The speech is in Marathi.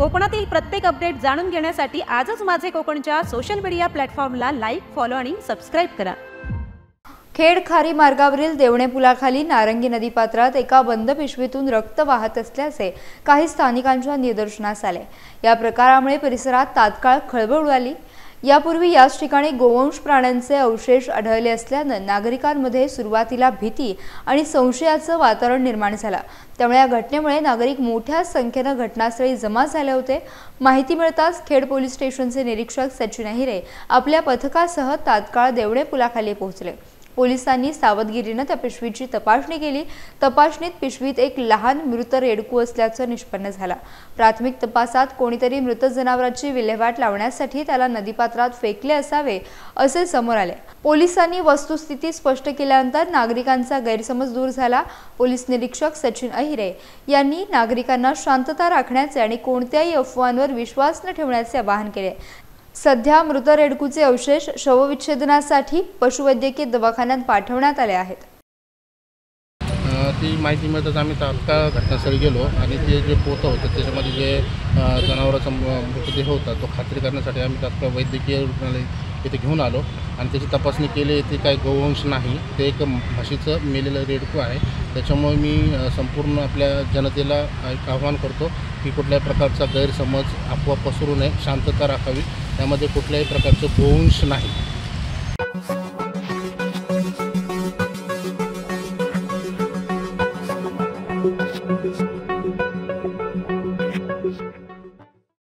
कोकणातील प्रत्येक अपडेट जाणून घेण्यासाठी आजच माझे कोकणच्या सोशल मीडिया प्लॅटफॉर्मला लाईक, फॉलो आणि सबस्क्राईब करा। खेड खारी मार्गावरील देवणे पुलाखाली नारंगी नदीपात्रात एका बंद पिशवीतून रक्त वाहत असल्याचे काही स्थानिकांच्या निदर्शनास आले। या प्रकारामुळे परिसरात तात्काळ खळबळ उडाली। यापूर्वी याच ठिकाणी गोवंश प्राण्यांचे अवशेष आढळले असल्याने नागरिकांमध्ये सुरुवातीला भीती आणि संशयाचे वातावरण निर्माण झाले। त्यामुळे या घटनेमुळे नागरिक मोठ्या संख्येने घटनास्थळी जमा झाले होते। माहिती मिळताच खेड पोलीस स्टेशनचे निरीक्षक सचिन अहिरे आपल्या पथकासह तात्काळ देवणे पुलाखाली पोहोचले। पोलिसांनी सावधगिरीने त्या पिशवीची तपासणी केली। तपासणीत पिशवीत एक लहान मृत रेडकू असल्याचे निष्पन्न झाले। प्राथमिक तपासात कोणीतरी मृत जनावरांची विल्हेवाट लावण्यासाठी त्याला नदीपात्रात फेकले असावे असे समोर आले। पोलिसांनी वस्तुस्थिती स्पष्ट केल्यानंतर नागरिकांचा गैरसमज दूर झाला। पोलीस निरीक्षक सचिन अहिरे यांनी नागरिकांना शांतता राखण्याचे आणि कोणत्याही अफवांवर विश्वास न ठेवण्याचे आवाहन केले। सध्या मृत रेडकूचे अवशेष शवविच्छेदनासाठी पशुवैद्यकीय दवाखान्यात पाठवण्यात आले आहेत। ती माहिती मिळताच आम्ही तात्काळ घटनास्थळी गेलो आणि ते जे पोतं होतं त्याच्यामध्ये जे जनावरांचा मृतदेह होता तो खात्री करण्यासाठी आम्ही तात्काळ वैद्यकीय रुग्णालय इथे घेऊन आलो आणि त्याची तपासणी केली। ते काही गोवंश नाही, ते एक म्हशीचं मेलेलं रेडकू आहे। त्याच्यामुळे मी संपूर्ण आपल्या जनतेला एक आवाहन करतो की कुठल्याही प्रकारचा गैरसमज, अफवा पसरू नये, शांतता राखावी। त्यामध्ये कुठल्याही प्रकारचं गोवंश नाही।